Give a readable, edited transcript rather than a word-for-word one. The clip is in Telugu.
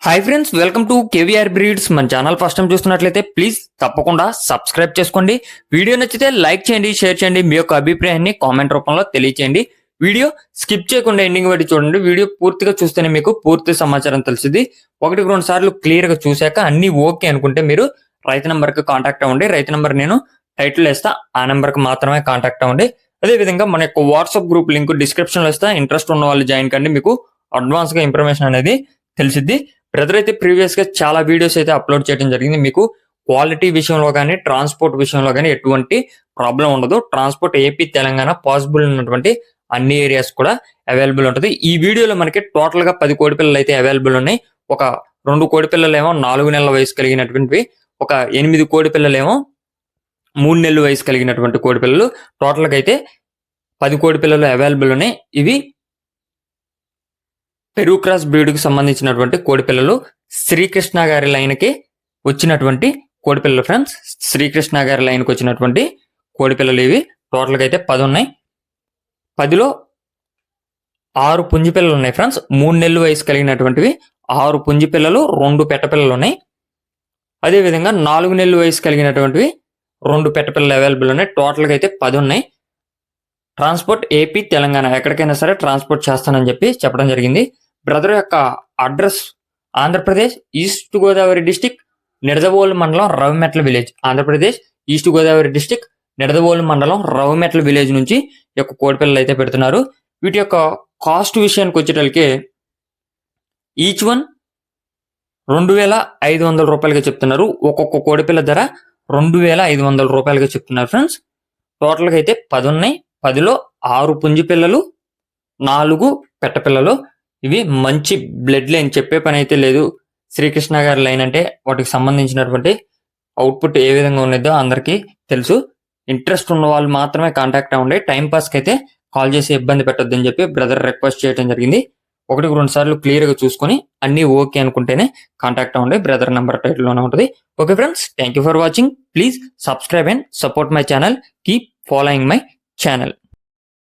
Hi friends, welcome to KVR breeds. మన ఛానల్ ఫస్ట్ టైం చూస్తున్నట్లయితే ప్లీజ్ తప్పకుండా సబ్స్క్రైబ్ చేసుకోండి. వీడియో నచ్చితే లైక్ చేయండి, షేర్ చేయండి, మీ యొక్క అభిప్రాయాన్ని కామెంట్ రూపంలో తెలియచేయండి. వీడియో స్కిప్ చేయకుండా ఎండింగ్ వరకు చూడండి. వీడియో పూర్తిగా చూస్తేనే మీకు పూర్తి సమాచారం తెలిసింది. 1-2 సార్లు క్లియర్ గా చూశాక అన్ని ఓకే అనుకుంటే మీరు రైతు నంబర్ కి కాంటాక్ట్ అవ్వండి. రైతు నంబర్ నేను టైటిల్ వేస్తా, ఆ నెంబర్ కి మాత్రమే కాంటాక్ట్ అవ్వండి. అదే విధంగా మన యొక్క వాట్సాప్ గ్రూప్ లింక్ డిస్క్రిప్షన్ లో ఇస్తా. ఇంట్రెస్ట్ ఉన్న వాళ్ళు జాయిన్ కండి, మీకు అడ్వాన్స్ గా ఇన్ఫర్మేషన్ అనేది తెలిసిద్ది. బ్రదర్ అయితే ప్రీవియస్ గా చాలా వీడియోస్ అయితే అప్లోడ్ చేయడం జరిగింది. మీకు క్వాలిటీ విషయంలో కానీ ట్రాన్స్పోర్ట్ విషయంలో కానీ ఎటువంటి ప్రాబ్లం ఉండదు. ట్రాన్స్పోర్ట్ ఏపీ తెలంగాణ పాసిబుల్ ఉన్నటువంటి అన్ని ఏరియాస్ కూడా అవైలబుల్ ఉంటుంది. ఈ వీడియోలో మనకి టోటల్ గా 10 కోడి పిల్లలు అయితే అవైలబుల్ ఉన్నాయి. ఒక 2 కోడి పిల్లలు ఏమో 4 నెలల వయసు కలిగినటువంటివి, ఒక 8 కోడి పిల్లలు ఏమో 3 నెలల వయసు కలిగినటువంటి కోడి పిల్లలు. టోటల్ గా అయితే 10 కోడి పిల్లలు అవైలబుల్ ఉన్నాయి. ఇవి పెరుగు క్రాస్ బ్రీడ్ కి సంబంధించినటువంటి కోడి పిల్లలు. శ్రీకృష్ణ గారి లైన్ కి వచ్చినటువంటి కోడి పిల్లలు ఫ్రెండ్స్. శ్రీకృష్ణ గారి లైన్ కి వచ్చినటువంటి కోడి పిల్లలు ఇవి. టోటల్ గా అయితే 10 ఉన్నాయి. 10లో 6 పుంజి పిల్లలు ఉన్నాయి ఫ్రెండ్స్. 3 నెలల వయసు కలిగినటువంటివి 6 పుంజి పిల్లలు, 2 పెట్ట పిల్లలు ఉన్నాయి. అదే విధంగా 4 నెలల వయసు కలిగినటువంటివి 2 పెట్ట పిల్లలు అవైలబుల్ ఉన్నాయి. టోటల్ గా అయితే 10 ఉన్నాయి. ట్రాన్స్పోర్ట్ ఏపీ తెలంగాణ ఎక్కడికైనా సరే ట్రాన్స్పోర్ట్ చేస్తానని చెప్పడం జరిగింది. బ్రదర్ యొక్క address Andhra Pradesh east Godavari district, Nidadavolu మండలం, Ravimetla village. Andhra Pradesh east Godavari district, Nidadavolu మండలం, రవిమెట్ల విలేజ్ నుంచి ఈ యొక్క కోడి పిల్లలు అయితే పెడుతున్నారు. వీటి యొక్క కాస్ట్ విషయానికి వచ్చేటప్పటికి ఈచ్ వన్ 2,500 రూపాయలుగా చెప్తున్నారు. ఒక్కొక్క కోడి పిల్ల ధర 2,500 రూపాయలుగా చెప్తున్నారు ఫ్రెండ్స్. టోటల్ గా అయితే 10 ఉన్నాయి. 10లో 6 పుంజి పిల్లలు, 4 పెట్ట పిల్లలు. ఇవి మంచి బ్లడ్ లైన్, చెప్పే పని అయితే లేదు. శ్రీకృష్ణ గారి లైన్ అంటే వాటికి సంబంధించినటువంటి అవుట్పుట్ ఏ విధంగా ఉన్నదో అందరికీ తెలుసు. ఇంట్రెస్ట్ ఉన్న వాళ్ళు మాత్రమే కాంటాక్ట్ అవ్వండి. టైం పాస్కి అయితే కాల్ చేసి ఇబ్బంది పెట్టొద్దని చెప్పి బ్రదర్ రిక్వెస్ట్ చేయడం జరిగింది. 1-2 సార్లు క్లియర్ గా చూసుకొని అన్ని ఓకే అనుకుంటేనే కాంటాక్ట్ అవ్వండి. బ్రదర్ నెంబర్ టైటిల్ లోనే ఉంటుంది. Okay friends, thank you for watching. Please subscribe and support my channel. Keep following my channel.